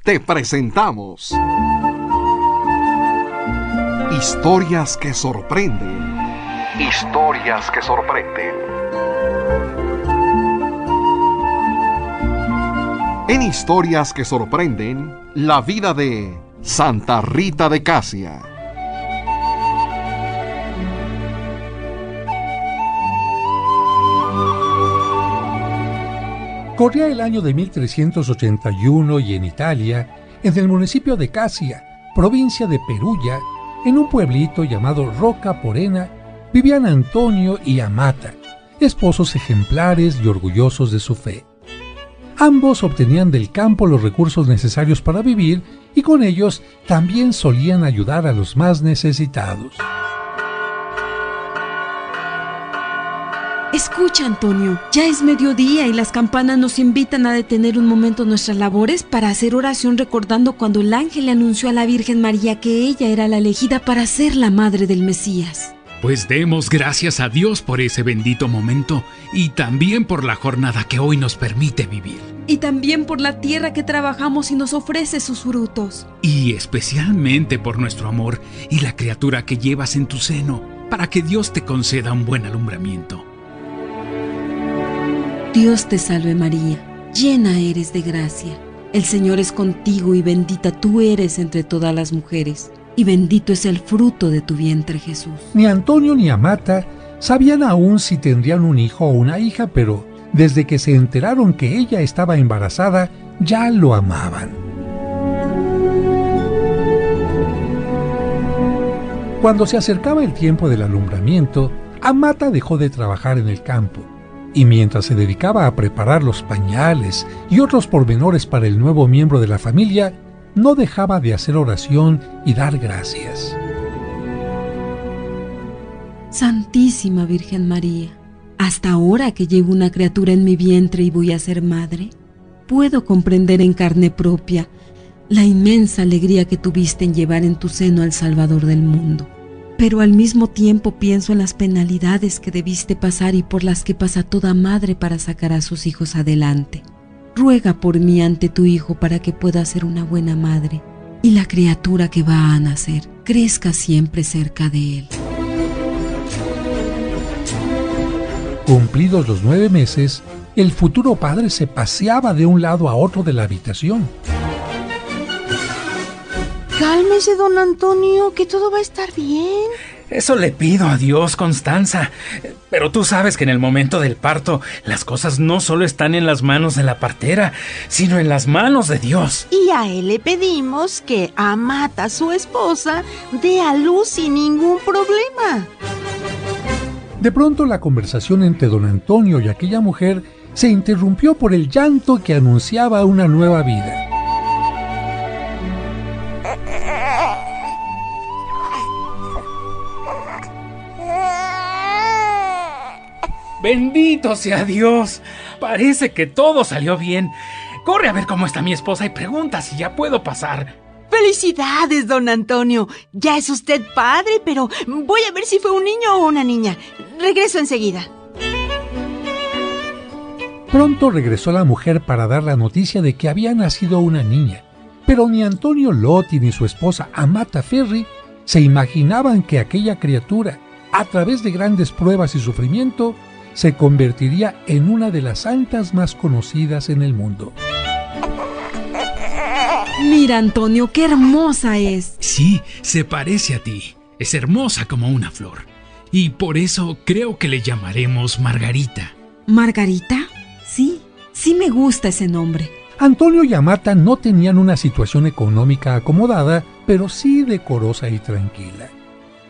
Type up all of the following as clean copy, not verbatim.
te presentamos Historias que sorprenden. Historias que sorprenden. En Historias que sorprenden, la vida de Santa Rita de Casia. Corría el año de 1381 y en Italia, en el municipio de Casia, provincia de Perugia, en un pueblito llamado Rocca Porena, vivían Antonio y Amata, esposos ejemplares y orgullosos de su fe. Ambos obtenían del campo los recursos necesarios para vivir y con ellos también solían ayudar a los más necesitados. Escucha, Antonio, ya es mediodía y las campanas nos invitan a detener un momento nuestras labores para hacer oración recordando cuando el ángel le anunció a la Virgen María que ella era la elegida para ser la madre del Mesías. Pues demos gracias a Dios por ese bendito momento y también por la jornada que hoy nos permite vivir. Y también por la tierra que trabajamos y nos ofrece sus frutos. Y especialmente por nuestro amor y la criatura que llevas en tu seno, para que Dios te conceda un buen alumbramiento. Dios te salve María, llena eres de gracia. El Señor es contigo y bendita tú eres entre todas las mujeres, y bendito es el fruto de tu vientre Jesús. Ni Antonio ni Amata sabían aún si tendrían un hijo o una hija, pero desde que se enteraron que ella estaba embarazada, ya lo amaban. Cuando se acercaba el tiempo del alumbramiento, Amata dejó de trabajar en el campo, y mientras se dedicaba a preparar los pañales y otros pormenores para el nuevo miembro de la familia, no dejaba de hacer oración y dar gracias. Santísima Virgen María, hasta ahora que llevo una criatura en mi vientre y voy a ser madre, puedo comprender en carne propia la inmensa alegría que tuviste en llevar en tu seno al Salvador del mundo. Pero al mismo tiempo pienso en las penalidades que debiste pasar y por las que pasa toda madre para sacar a sus hijos adelante. Ruega por mí ante tu Hijo para que pueda ser una buena madre y la criatura que va a nacer crezca siempre cerca de él. Cumplidos los 9 meses, el futuro padre se paseaba de un lado a otro de la habitación. Cálmese, don Antonio, que todo va a estar bien. Eso le pido a Dios, Constanza. Pero tú sabes que en el momento del parto, las cosas no solo están en las manos de la partera, sino en las manos de Dios. Y a él le pedimos que Amata, su esposa, dé a luz sin ningún problema. De pronto la conversación entre don Antonio y aquella mujer se interrumpió por el llanto que anunciaba una nueva vida. ¡Bendito sea Dios! Parece que todo salió bien. Corre a ver cómo está mi esposa y pregunta si ya puedo pasar. ¡Felicidades, don Antonio! Ya es usted padre, pero voy a ver si fue un niño o una niña. Regreso enseguida. Pronto regresó la mujer para dar la noticia de que había nacido una niña, pero ni Antonio Lotti ni su esposa Amata Ferri se imaginaban que aquella criatura, a través de grandes pruebas y sufrimiento, se convertiría en una de las santas más conocidas en el mundo. Mira, Antonio, qué hermosa es. Sí, se parece a ti. Es hermosa como una flor. Y por eso creo que le llamaremos Margarita. ¿Margarita? Sí me gusta ese nombre. Antonio y Amata no tenían una situación económica acomodada, pero sí decorosa y tranquila.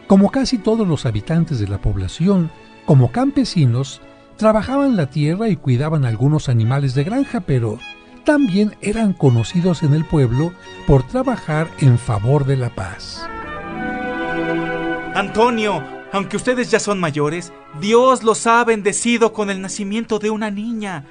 Como casi todos los habitantes de la población, como campesinos, trabajaban la tierra y cuidaban algunos animales de granja, pero también eran conocidos en el pueblo por trabajar en favor de la paz. Antonio, aunque ustedes ya son mayores, Dios los ha bendecido con el nacimiento de una niña,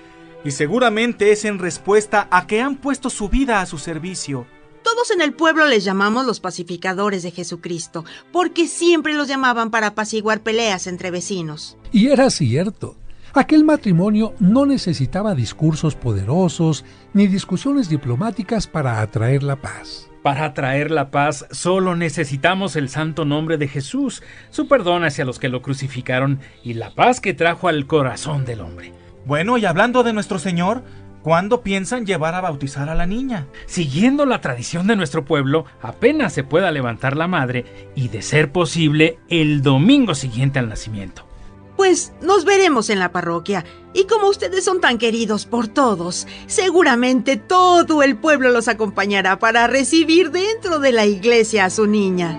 y seguramente es en respuesta a que han puesto su vida a su servicio. Todos en el pueblo les llamamos los pacificadores de Jesucristo, porque siempre los llamaban para apaciguar peleas entre vecinos. Y era cierto. Aquel matrimonio no necesitaba discursos poderosos ni discusiones diplomáticas para atraer la paz. Para atraer la paz solo necesitamos el santo nombre de Jesús, su perdón hacia los que lo crucificaron y la paz que trajo al corazón del hombre. Bueno, y hablando de nuestro Señor, ¿cuándo piensan llevar a bautizar a la niña? Siguiendo la tradición de nuestro pueblo, apenas se pueda levantar la madre y, de ser posible, el domingo siguiente al nacimiento. Pues nos veremos en la parroquia, y como ustedes son tan queridos por todos, seguramente todo el pueblo los acompañará para recibir dentro de la iglesia a su niña.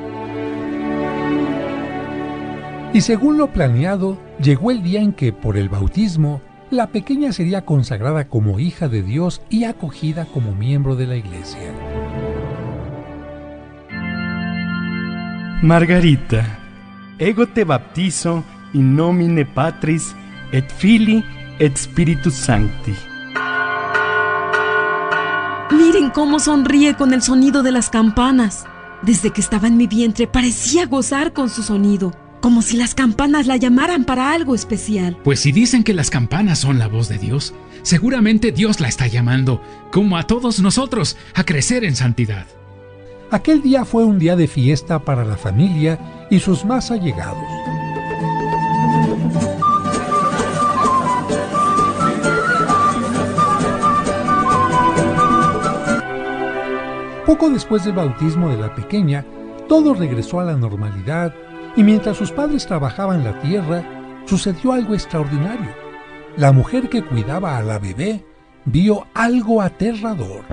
Y según lo planeado, llegó el día en que, por el bautismo, la pequeña sería consagrada como hija de Dios y acogida como miembro de la iglesia. Margarita, ego te baptizo in nomine Patris et Filii et Spiritus Sancti. Miren cómo sonríe con el sonido de las campanas. Desde que estaba en mi vientre parecía gozar con su sonido, como si las campanas la llamaran para algo especial. Pues si dicen que las campanas son la voz de Dios, seguramente Dios la está llamando, como a todos nosotros, a crecer en santidad. Aquel día fue un día de fiesta para la familia y sus más allegados. Poco después del bautismo de la pequeña, todo regresó a la normalidad y mientras sus padres trabajaban la tierra, sucedió algo extraordinario. La mujer que cuidaba a la bebé vio algo aterrador.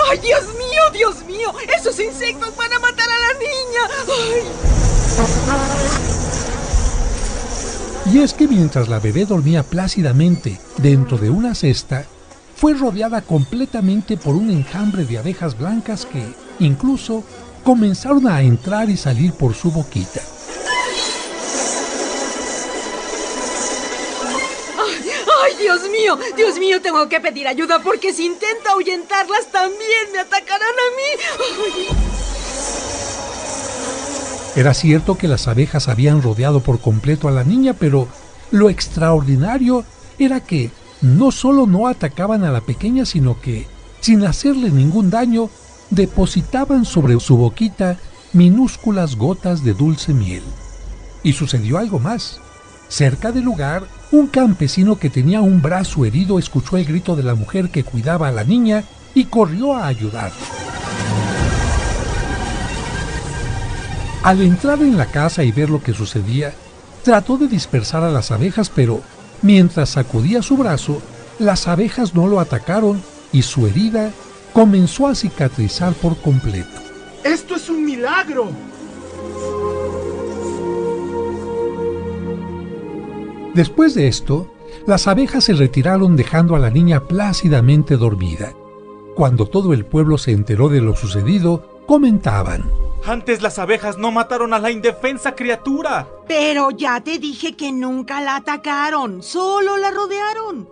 ¡Ay, Dios mío, Dios mío! ¡Esos insectos van a matar a la niña! ¡Ay! Y es que mientras la bebé dormía plácidamente dentro de una cesta, fue rodeada completamente por un enjambre de abejas blancas que, incluso, comenzaron a entrar y salir por su boquita. ¡Ay, Dios mío, tengo que pedir ayuda porque si intento ahuyentarlas también me atacarán a mí! ¡Ay! Era cierto que las abejas habían rodeado por completo a la niña, pero lo extraordinario era que no solo no atacaban a la pequeña, sino que, sin hacerle ningún daño, depositaban sobre su boquita minúsculas gotas de dulce miel. Y sucedió algo más. Cerca del lugar, un campesino que tenía un brazo herido escuchó el grito de la mujer que cuidaba a la niña y corrió a ayudarla. Al entrar en la casa y ver lo que sucedía, trató de dispersar a las abejas, pero mientras sacudía su brazo, las abejas no lo atacaron y su herida comenzó a cicatrizar por completo. ¡Esto es un milagro! Después de esto, las abejas se retiraron dejando a la niña plácidamente dormida. Cuando todo el pueblo se enteró de lo sucedido, comentaban: Antes las abejas no mataron a la indefensa criatura. Pero ya te dije que nunca la atacaron, solo la rodearon.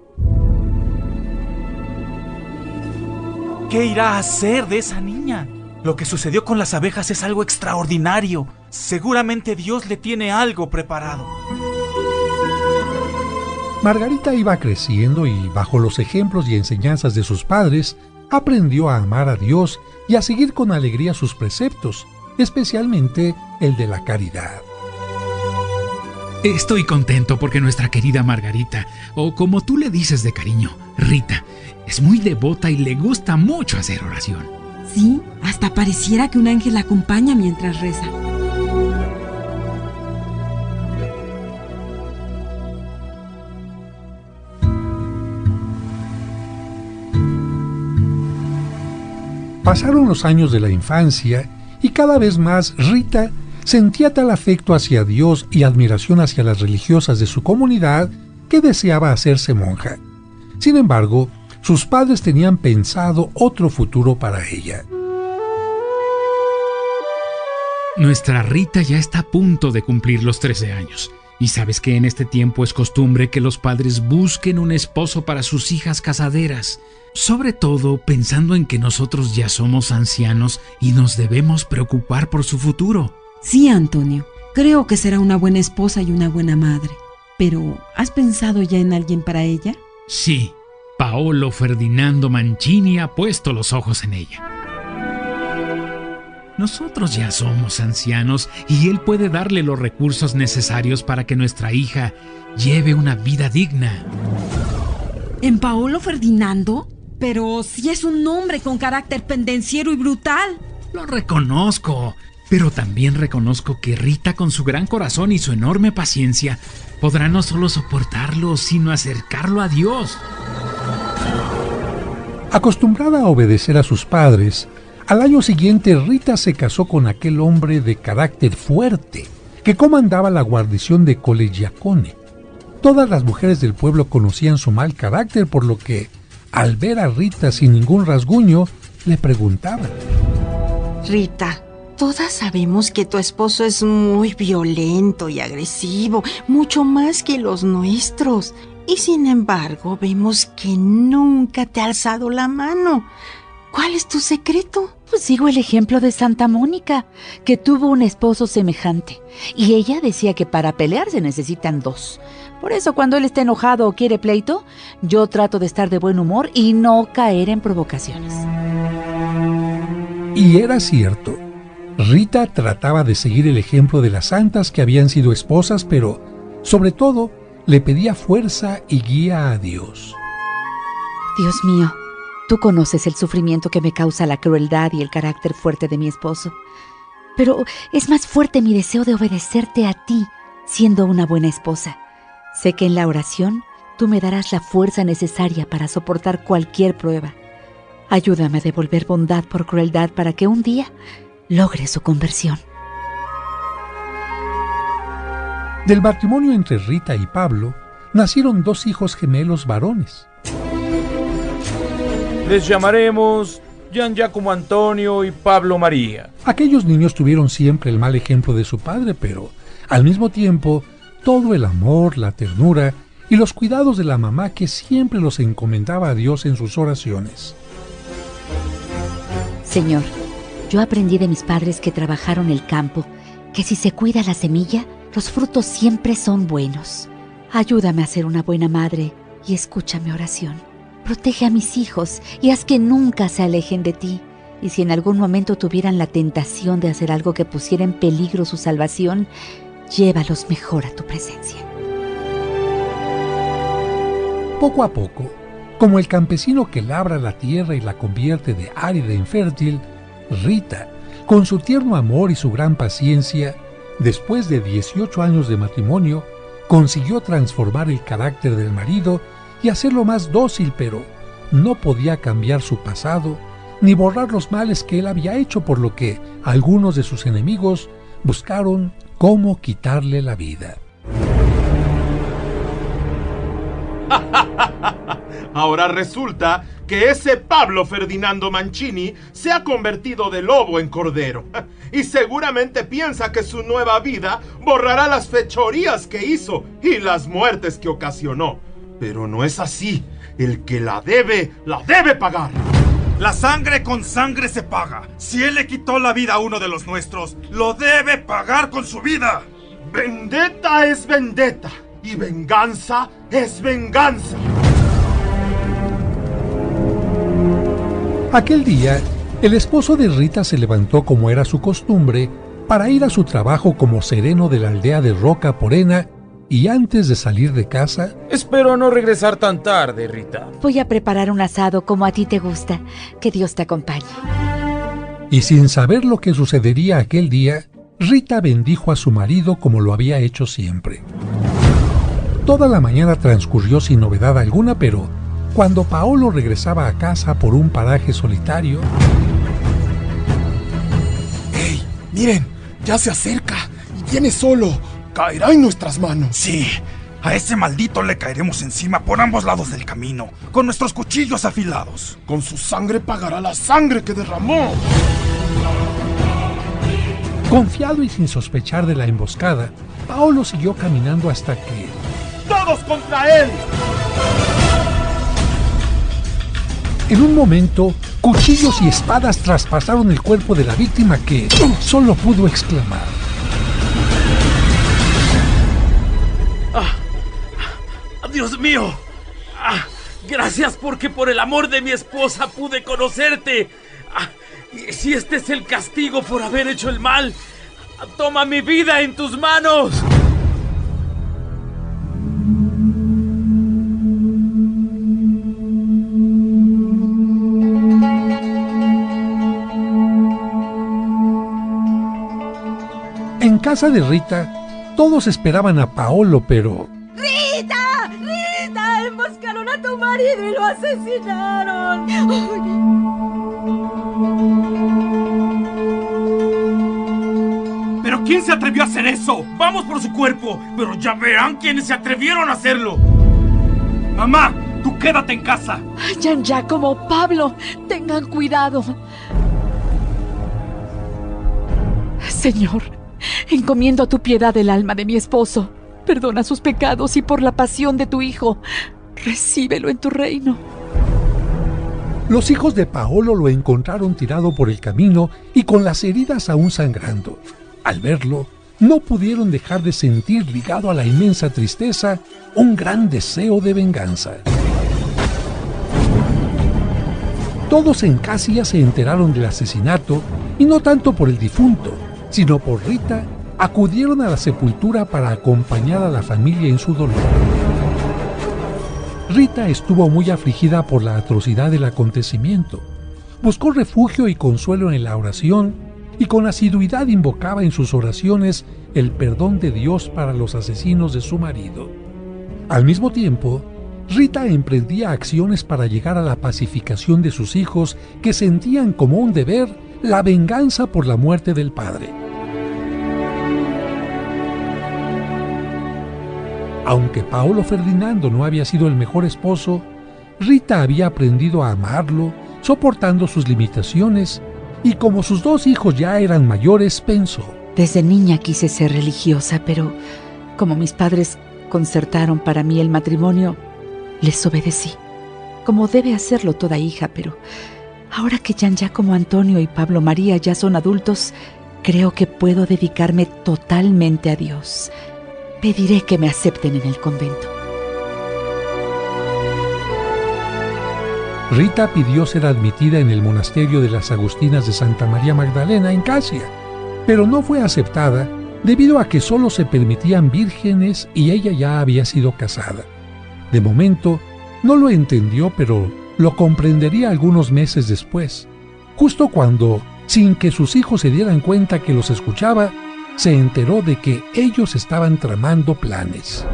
¿Qué irá a hacer de esa niña? Lo que sucedió con las abejas es algo extraordinario. Seguramente Dios le tiene algo preparado. Margarita iba creciendo y, bajo los ejemplos y enseñanzas de sus padres, aprendió a amar a Dios y a seguir con alegría sus preceptos, especialmente el de la caridad. Estoy contento porque nuestra querida Margarita, o como tú le dices de cariño, Rita, es muy devota y le gusta mucho hacer oración. Sí, hasta pareciera que un ángel la acompaña mientras reza. Pasaron los años de la infancia y cada vez más Rita sentía tal afecto hacia Dios y admiración hacia las religiosas de su comunidad que deseaba hacerse monja. Sin embargo, sus padres tenían pensado otro futuro para ella. Nuestra Rita ya está a punto de cumplir los 13 años. Y sabes que en este tiempo es costumbre que los padres busquen un esposo para sus hijas casaderas. Sobre todo pensando en que nosotros ya somos ancianos y nos debemos preocupar por su futuro. Sí, Antonio, creo que será una buena esposa y una buena madre. Pero, ¿has pensado ya en alguien para ella? Sí, Paolo Ferdinando Mancini ha puesto los ojos en ella. Nosotros ya somos ancianos y él puede darle los recursos necesarios para que nuestra hija lleve una vida digna. ¿En Paolo Ferdinando? Pero si es un hombre con carácter pendenciero y brutal. Lo reconozco, pero también reconozco que Rita, con su gran corazón y su enorme paciencia, podrá no solo soportarlo, sino acercarlo a Dios. Acostumbrada a obedecer a sus padres, al año siguiente Rita se casó con aquel hombre de carácter fuerte que comandaba la guarnición de Collegiacone. Todas las mujeres del pueblo conocían su mal carácter, por lo que, al ver a Rita sin ningún rasguño, le preguntaban: Rita, todas sabemos que tu esposo es muy violento y agresivo, mucho más que los nuestros. Y sin embargo, vemos que nunca te ha alzado la mano. ¿Cuál es tu secreto? Pues sigo el ejemplo de Santa Mónica, que tuvo un esposo semejante. Y ella decía que para pelear se necesitan dos. Por eso cuando él está enojado o quiere pleito, yo trato de estar de buen humor y no caer en provocaciones. Y era cierto. Rita trataba de seguir el ejemplo de las santas que habían sido esposas, pero, sobre todo, le pedía fuerza y guía a Dios. Dios mío, tú conoces el sufrimiento que me causa la crueldad y el carácter fuerte de mi esposo. Pero es más fuerte mi deseo de obedecerte a ti, siendo una buena esposa. Sé que en la oración tú me darás la fuerza necesaria para soportar cualquier prueba. Ayúdame a devolver bondad por crueldad para que un día logre su conversión. Del matrimonio entre Rita y Pablo nacieron 2 hijos gemelos varones. Les llamaremos Gian Giacomo Antonio y Pablo María. Aquellos niños tuvieron siempre el mal ejemplo de su padre, pero al mismo tiempo todo el amor, la ternura y los cuidados de la mamá, que siempre los encomendaba a Dios en sus oraciones. Señor, yo aprendí de mis padres que trabajaron el campo, que si se cuida la semilla, los frutos siempre son buenos. Ayúdame a ser una buena madre y escucha mi oración. Protege a mis hijos y haz que nunca se alejen de ti. Y si en algún momento tuvieran la tentación de hacer algo que pusiera en peligro su salvación, llévalos mejor a tu presencia. Poco a poco, como el campesino que labra la tierra y la convierte de árida en fértil, Rita, con su tierno amor y su gran paciencia, después de 18 años de matrimonio, consiguió transformar el carácter del marido y hacerlo más dócil, pero no podía cambiar su pasado ni borrar los males que él había hecho, por lo que algunos de sus enemigos buscaron cómo quitarle la vida. Ahora resulta que ese Pablo Ferdinando Mancini se ha convertido de lobo en cordero. Y seguramente piensa que su nueva vida borrará las fechorías que hizo y las muertes que ocasionó. Pero no es así. El que la debe pagar. La sangre con sangre se paga. Si él le quitó la vida a uno de los nuestros, lo debe pagar con su vida. Vendetta es vendetta y venganza es venganza. Aquel día, el esposo de Rita se levantó, como era su costumbre, para ir a su trabajo como sereno de la aldea de Roca Porena, y antes de salir de casa... Espero no regresar tan tarde, Rita. Voy a preparar un asado como a ti te gusta. Que Dios te acompañe. Y sin saber lo que sucedería aquel día, Rita bendijo a su marido como lo había hecho siempre. Toda la mañana transcurrió sin novedad alguna, pero cuando Paolo regresaba a casa por un paraje solitario... ¡Ey! ¡Miren! ¡Ya se acerca! ¡Y viene solo! ¡Caerá en nuestras manos! Sí, a ese maldito le caeremos encima por ambos lados del camino, con nuestros cuchillos afilados. Con su sangre pagará la sangre que derramó. Confiado y sin sospechar de la emboscada, Paolo siguió caminando hasta que... ¡Todos contra él! En un momento, cuchillos y espadas traspasaron el cuerpo de la víctima que solo pudo exclamar: ¡Dios mío! Gracias porque por el amor de mi esposa pude conocerte. Y si este es el castigo por haber hecho el mal, toma mi vida en tus manos. En casa de Rita, todos esperaban a Paolo, pero... ¡Rita! ¡Rita! ¡Emboscaron a tu marido y lo asesinaron! ¿Pero quién se atrevió a hacer eso? Vamos por su cuerpo, pero ya verán quiénes se atrevieron a hacerlo. Mamá, tú quédate en casa. Gian Giacomo, Pablo, tengan cuidado. Señor, encomiendo a tu piedad el alma de mi esposo. Perdona sus pecados y por la pasión de tu hijo, recíbelo en tu reino. Los hijos de Paolo lo encontraron tirado por el camino y con las heridas aún sangrando. Al verlo, no pudieron dejar de sentir, ligado a la inmensa tristeza, un gran deseo de venganza. Todos en Casia se enteraron del asesinato, y no tanto por el difunto, sino por Rita. Acudieron a la sepultura para acompañar a la familia en su dolor. Rita estuvo muy afligida por la atrocidad del acontecimiento. Buscó refugio y consuelo en la oración y con asiduidad invocaba en sus oraciones el perdón de Dios para los asesinos de su marido. Al mismo tiempo, Rita emprendía acciones para llegar a la pacificación de sus hijos, que sentían como un deber la venganza por la muerte del padre. Aunque Paolo Ferdinando no había sido el mejor esposo, Rita había aprendido a amarlo, soportando sus limitaciones, y como sus dos hijos ya eran mayores, pensó: desde niña quise ser religiosa, pero como mis padres concertaron para mí el matrimonio, les obedecí, como debe hacerlo toda hija, pero ahora que Gian Giacomo Antonio y Pablo María ya son adultos, creo que puedo dedicarme totalmente a Dios. Pediré que me acepten en el convento. Rita pidió ser admitida en el monasterio de las Agustinas de Santa María Magdalena en Casia, pero no fue aceptada debido a que solo se permitían vírgenes y ella ya había sido casada. De momento, no lo entendió, pero lo comprendería algunos meses después, justo cuando, sin que sus hijos se dieran cuenta que los escuchaba, se enteró de que ellos estaban tramando planes.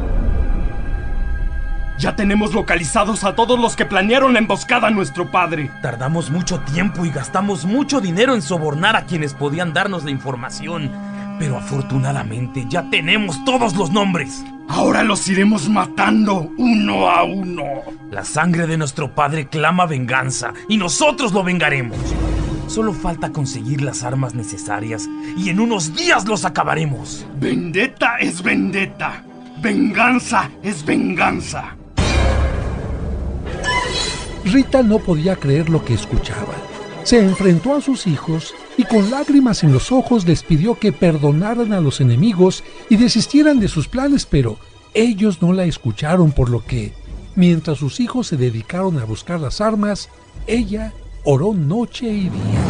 Ya tenemos localizados a todos los que planearon la emboscada a nuestro padre. Tardamos mucho tiempo y gastamos mucho dinero en sobornar a quienes podían darnos la información, pero afortunadamente ya tenemos todos los nombres. Ahora los iremos matando uno a uno. La sangre de nuestro padre clama venganza y nosotros lo vengaremos. Solo falta conseguir las armas necesarias y en unos días los acabaremos. Vendetta es vendetta. Venganza es venganza. Rita no podía creer lo que escuchaba. Se enfrentó a sus hijos y con lágrimas en los ojos les pidió que perdonaran a los enemigos y desistieran de sus planes, pero ellos no la escucharon, por lo que, mientras sus hijos se dedicaron a buscar las armas, ella oró noche y día.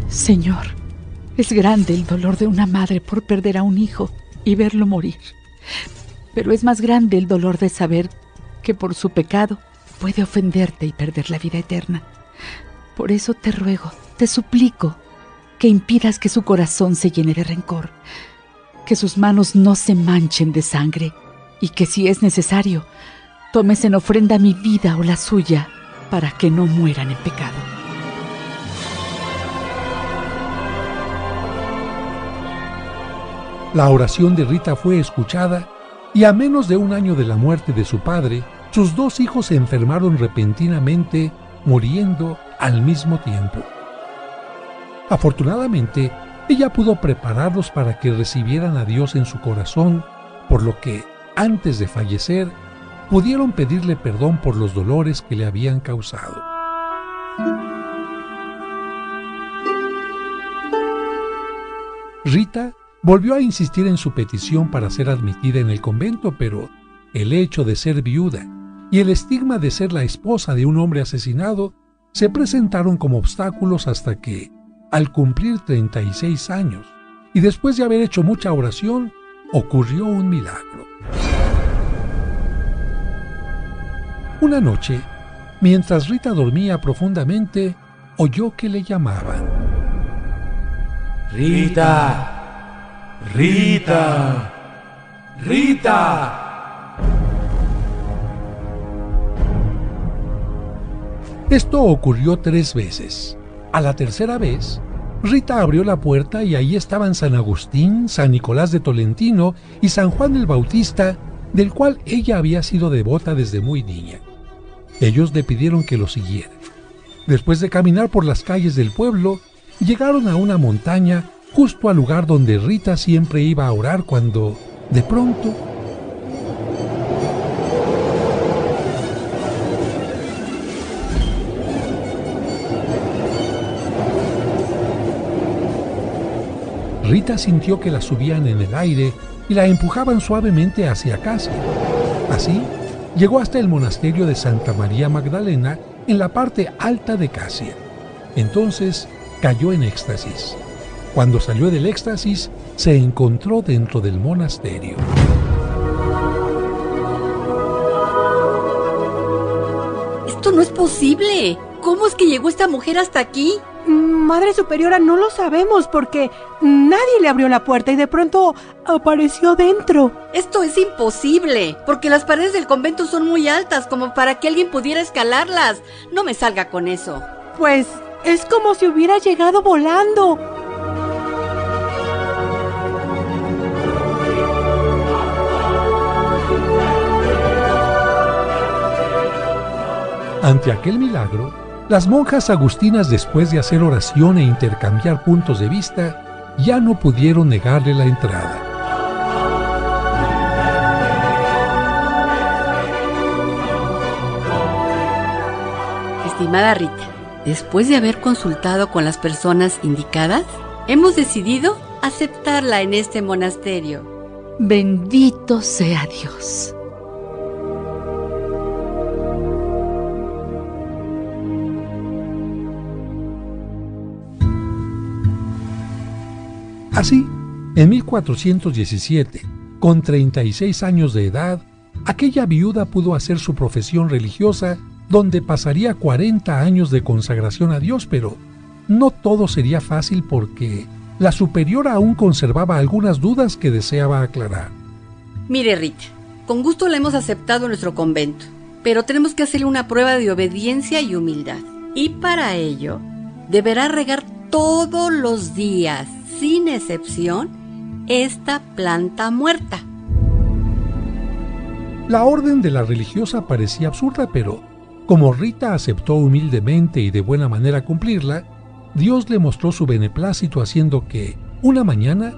Señor, es grande el dolor de una madre por perder a un hijo y verlo morir, pero es más grande el dolor de saber que por su pecado puede ofenderte y perder la vida eterna. Por eso te ruego, te suplico, que impidas que su corazón se llene de rencor, que sus manos no se manchen de sangre y que, si es necesario, tomes en ofrenda mi vida o la suya para que no mueran en pecado. La oración de Rita fue escuchada y a menos de un año de la muerte de su padre, sus dos hijos se enfermaron repentinamente, muriendo al mismo tiempo. Afortunadamente, ella pudo prepararlos para que recibieran a Dios en su corazón, por lo que, antes de fallecer, pudieron pedirle perdón por los dolores que le habían causado. Rita volvió a insistir en su petición para ser admitida en el convento, pero el hecho de ser viuda y el estigma de ser la esposa de un hombre asesinado se presentaron como obstáculos hasta que, al cumplir 36 años y después de haber hecho mucha oración, ocurrió un milagro. Una noche, mientras Rita dormía profundamente, oyó que le llamaban. ¡Rita! ¡Rita! ¡Rita! Esto ocurrió 3 veces. A la tercera vez, Rita abrió la puerta y ahí estaban San Agustín, San Nicolás de Tolentino y San Juan el Bautista, del cual ella había sido devota desde muy niña. Ellos le pidieron que lo siguiera. Después de caminar por las calles del pueblo, llegaron a una montaña justo al lugar donde Rita siempre iba a orar cuando, de pronto, Rita sintió que la subían en el aire y la empujaban suavemente hacia casa. Así, llegó hasta el monasterio de Santa María Magdalena en la parte alta de Casia. Entonces cayó en éxtasis. Cuando salió del éxtasis, se encontró dentro del monasterio. ¡Esto no es posible! ¿Cómo es que llegó esta mujer hasta aquí? Madre Superiora, no lo sabemos porque nadie le abrió la puerta y de pronto apareció dentro. Esto es imposible, porque las paredes del convento son muy altas como para que alguien pudiera escalarlas. No me salga con eso. Pues es como si hubiera llegado volando. Ante aquel milagro, las monjas agustinas, después de hacer oración e intercambiar puntos de vista, ya no pudieron negarle la entrada. Estimada Rita, después de haber consultado con las personas indicadas, hemos decidido aceptarla en este monasterio. Bendito sea Dios. Así, en 1417, con 36 años de edad, aquella viuda pudo hacer su profesión religiosa, donde pasaría 40 años de consagración a Dios, pero no todo sería fácil porque la superiora aún conservaba algunas dudas que deseaba aclarar. Mire, Rita, con gusto la hemos aceptado en nuestro convento, pero tenemos que hacerle una prueba de obediencia y humildad. Y para ello, deberá regar todos los días, sin excepción, esta planta muerta. La orden de la religiosa parecía absurda, pero como Rita aceptó humildemente y de buena manera cumplirla, Dios le mostró su beneplácito haciendo que, una mañana,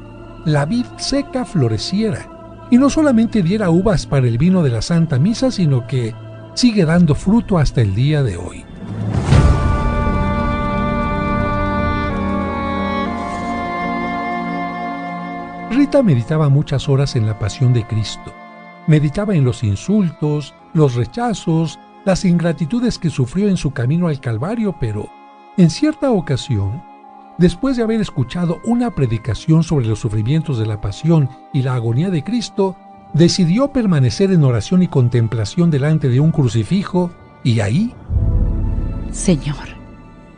la vid seca floreciera y no solamente diera uvas para el vino de la Santa Misa, sino que sigue dando fruto hasta el día de hoy. Rita meditaba muchas horas en la pasión de Cristo. Meditaba en los insultos, los rechazos, las ingratitudes que sufrió en su camino al Calvario, pero en cierta ocasión, después de haber escuchado una predicación sobre los sufrimientos de la pasión y la agonía de Cristo, decidió permanecer en oración y contemplación delante de un crucifijo, y ahí... Señor,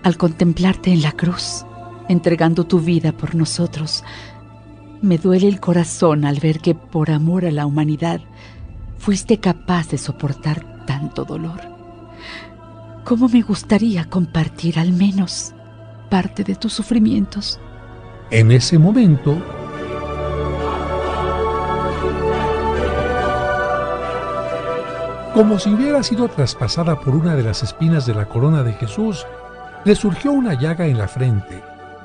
al contemplarte en la cruz, entregando tu vida por nosotros, me duele el corazón al ver que por amor a la humanidad fuiste capaz de soportar tanto dolor. ¿Cómo me gustaría compartir al menos parte de tus sufrimientos? En ese momento, como si hubiera sido traspasada por una de las espinas de la corona de Jesús, le surgió una llaga en la frente,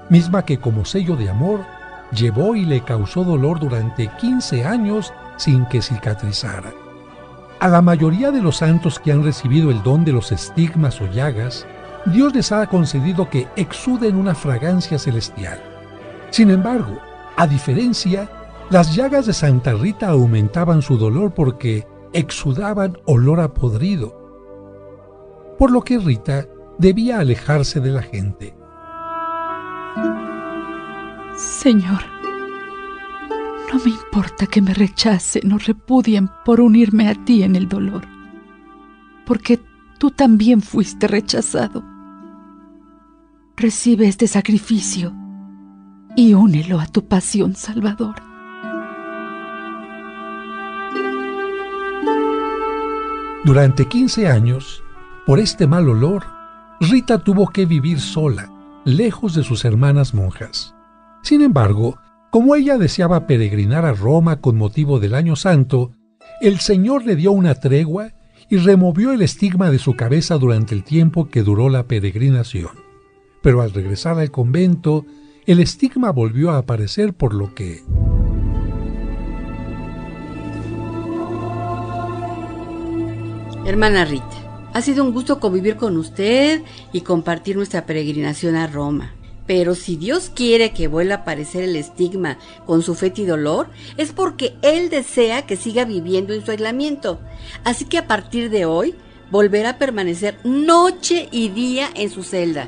misma que como sello de amor llevó y le causó dolor durante 15 años sin que cicatrizara. A la mayoría de los santos que han recibido el don de los estigmas o llagas, Dios les ha concedido que exuden una fragancia celestial. Sin embargo, a diferencia, las llagas de Santa Rita aumentaban su dolor porque exudaban olor a podrido, por lo que Rita debía alejarse de la gente. Señor, no me importa que me rechacen o repudien por unirme a ti en el dolor, porque tú también fuiste rechazado. Recibe este sacrificio y únelo a tu pasión salvadora. Durante 15 años, por este mal olor, Rita tuvo que vivir sola, lejos de sus hermanas monjas. Sin embargo, como ella deseaba peregrinar a Roma con motivo del Año Santo, el Señor le dio una tregua y removió el estigma de su cabeza durante el tiempo que duró la peregrinación. Pero al regresar al convento, el estigma volvió a aparecer, por lo que... Hermana Rita, ha sido un gusto convivir con usted y compartir nuestra peregrinación a Roma. Pero si Dios quiere que vuelva a aparecer el estigma con su fétido dolor, es porque Él desea que siga viviendo en su aislamiento. Así que a partir de hoy, volverá a permanecer noche y día en su celda.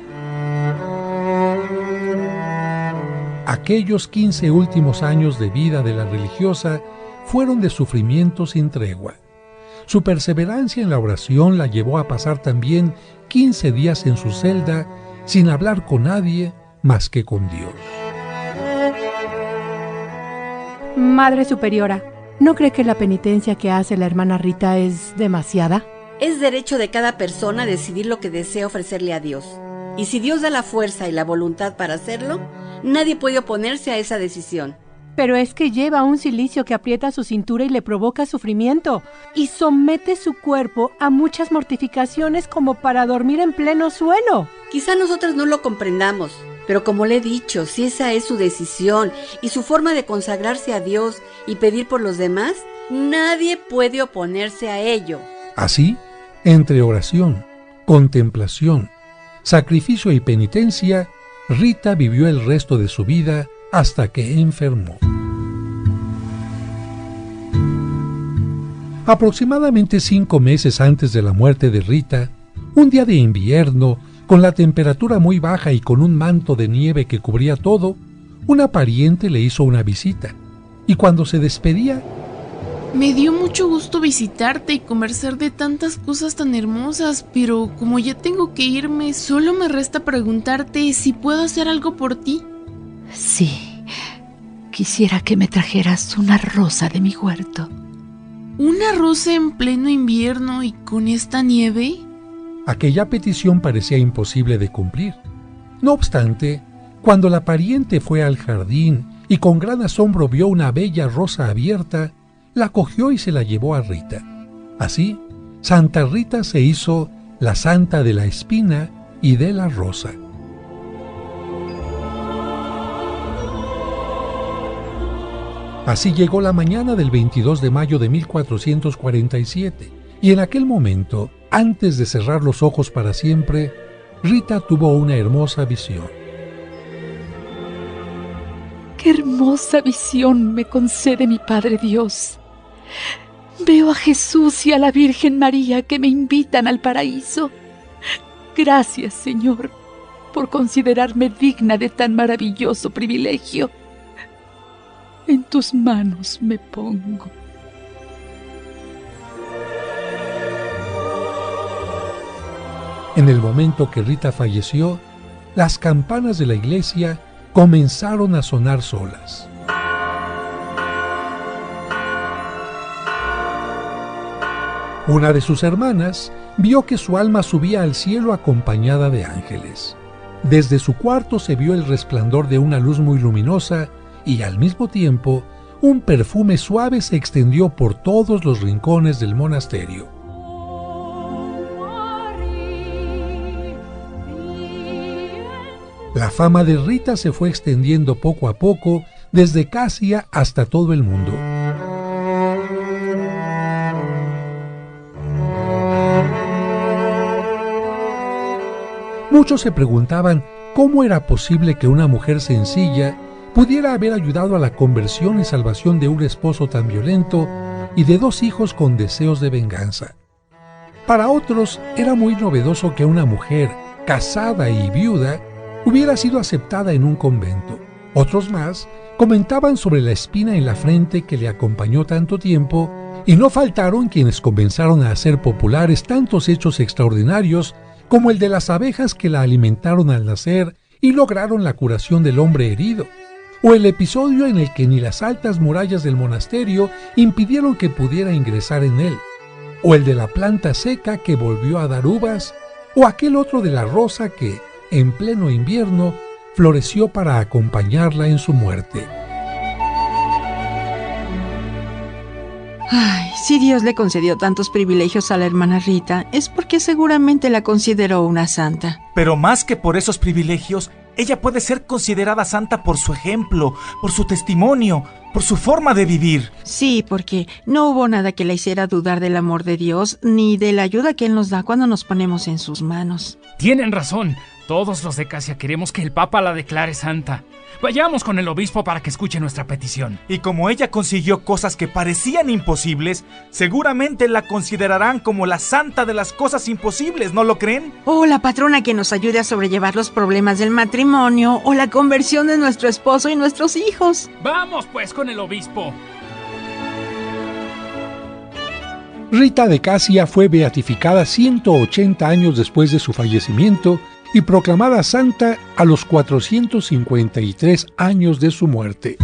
Aquellos 15 últimos años de vida de la religiosa fueron de sufrimiento sin tregua. Su perseverancia en la oración la llevó a pasar también 15 días en su celda sin hablar con nadie más que con Dios. Madre Superiora, ¿no cree que la penitencia que hace la hermana Rita es demasiada? Es derecho de cada persona decidir lo que desea ofrecerle a Dios. Y si Dios da la fuerza y la voluntad para hacerlo, nadie puede oponerse a esa decisión. Pero es que lleva un cilicio que aprieta su cintura y le provoca sufrimiento, y somete su cuerpo a muchas mortificaciones como para dormir en pleno suelo. Quizá nosotros no lo comprendamos, pero como le he dicho, si esa es su decisión y su forma de consagrarse a Dios y pedir por los demás, nadie puede oponerse a ello. Así, entre oración, contemplación, sacrificio y penitencia, Rita vivió el resto de su vida hasta que enfermó. Aproximadamente 5 meses antes de la muerte de Rita, un día de invierno, con la temperatura muy baja y con un manto de nieve que cubría todo, una pariente le hizo una visita, y cuando se despedía... Me dio mucho gusto visitarte y conversar de tantas cosas tan hermosas, pero como ya tengo que irme, solo me resta preguntarte si puedo hacer algo por ti. Sí, quisiera que me trajeras una rosa de mi huerto. ¿Una rosa en pleno invierno y con esta nieve? Aquella petición parecía imposible de cumplir. No obstante, cuando la pariente fue al jardín y con gran asombro vio una bella rosa abierta, la cogió y se la llevó a Rita. Así, Santa Rita se hizo la santa de la espina y de la rosa. Así llegó la mañana del 22 de mayo de 1447, y en aquel momento, antes de cerrar los ojos para siempre, Rita tuvo una hermosa visión. ¡Qué hermosa visión me concede mi Padre Dios! Veo a Jesús y a la Virgen María que me invitan al paraíso. Gracias, Señor, por considerarme digna de tan maravilloso privilegio. En tus manos me pongo. En el momento que Rita falleció, las campanas de la iglesia comenzaron a sonar solas. Una de sus hermanas vio que su alma subía al cielo acompañada de ángeles. Desde su cuarto se vio el resplandor de una luz muy luminosa y al mismo tiempo un perfume suave se extendió por todos los rincones del monasterio. La fama de Rita se fue extendiendo poco a poco desde Casia hasta todo el mundo. Muchos se preguntaban cómo era posible que una mujer sencilla pudiera haber ayudado a la conversión y salvación de un esposo tan violento y de 2 hijos con deseos de venganza. Para otros era muy novedoso que una mujer casada y viuda hubiera sido aceptada en un convento. Otros más comentaban sobre la espina en la frente que le acompañó tanto tiempo, y no faltaron quienes comenzaron a hacer populares tantos hechos extraordinarios como el de las abejas que la alimentaron al nacer y lograron la curación del hombre herido, o el episodio en el que ni las altas murallas del monasterio impidieron que pudiera ingresar en él, o el de la planta seca que volvió a dar uvas, o aquel otro de la rosa que, en pleno invierno, floreció para acompañarla en su muerte. Ay, si Dios le concedió tantos privilegios a la hermana Rita, es porque seguramente la consideró una santa. Pero más que por esos privilegios, ella puede ser considerada santa por su ejemplo, por su testimonio, por su forma de vivir. Sí, porque no hubo nada que la hiciera dudar del amor de Dios, ni de la ayuda que Él nos da cuando nos ponemos en sus manos. Tienen razón. Todos los de Casia queremos que el Papa la declare santa. Vayamos con el obispo para que escuche nuestra petición. Y como ella consiguió cosas que parecían imposibles, seguramente la considerarán como la santa de las cosas imposibles, ¿no lo creen? O la patrona que nos ayude a sobrellevar los problemas del matrimonio, o la conversión de nuestro esposo y nuestros hijos. Vamos pues con el obispo. Rita de Casia fue beatificada 180 años después de su fallecimiento y proclamada santa a los 453 años de su muerte.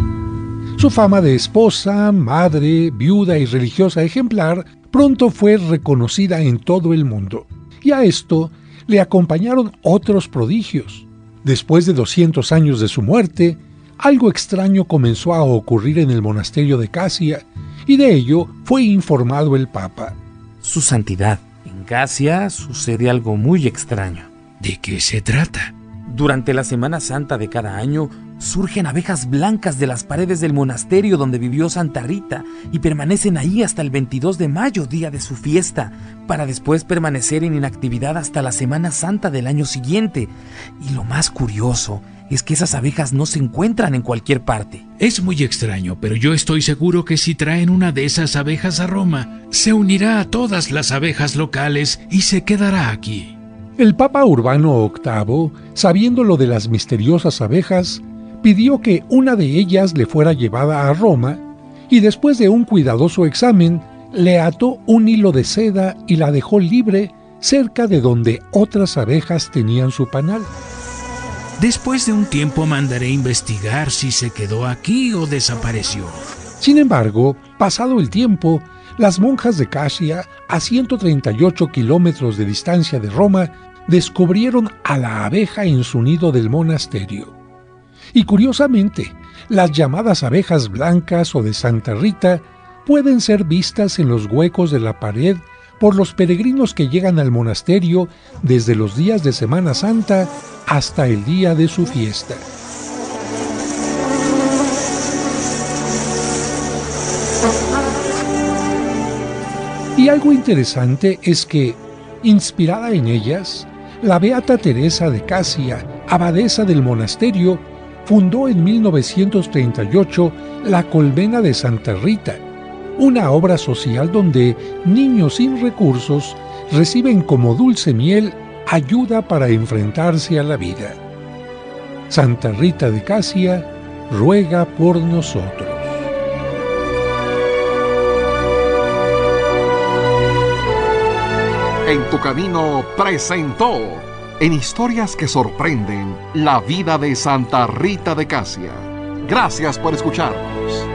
Su fama de esposa, madre, viuda y religiosa ejemplar pronto fue reconocida en todo el mundo, y a esto le acompañaron otros prodigios. Después de 200 años de su muerte, algo extraño comenzó a ocurrir en el monasterio de Casia, y de ello fue informado el Papa. Su santidad, en Casia sucede algo muy extraño. ¿De qué se trata? Durante la Semana Santa de cada año, surgen abejas blancas de las paredes del monasterio donde vivió Santa Rita y permanecen ahí hasta el 22 de mayo, día de su fiesta, para después permanecer en inactividad hasta la Semana Santa del año siguiente. Y lo más curioso es que esas abejas no se encuentran en cualquier parte. Es muy extraño, pero yo estoy seguro que si traen una de esas abejas a Roma, se unirá a todas las abejas locales y se quedará aquí. El Papa Urbano VIII, sabiendo lo de las misteriosas abejas, pidió que una de ellas le fuera llevada a Roma y después de un cuidadoso examen, le ató un hilo de seda y la dejó libre cerca de donde otras abejas tenían su panal. Después de un tiempo mandaré investigar si se quedó aquí o desapareció. Sin embargo, pasado el tiempo, las monjas de Casia, a 138 kilómetros de distancia de Roma, descubrieron a la abeja en su nido del monasterio. Y curiosamente, las llamadas abejas blancas o de Santa Rita pueden ser vistas en los huecos de la pared por los peregrinos que llegan al monasterio desde los días de Semana Santa hasta el día de su fiesta. Y algo interesante es que, inspirada en ellas, la beata Teresa de Casia, abadesa del monasterio, fundó en 1938 la Colmena de Santa Rita, una obra social donde niños sin recursos reciben como dulce miel ayuda para enfrentarse a la vida. Santa Rita de Casia ruega por nosotros. En tu camino presentó, en Historias que sorprenden, la vida de Santa Rita de Casia. Gracias por escucharnos.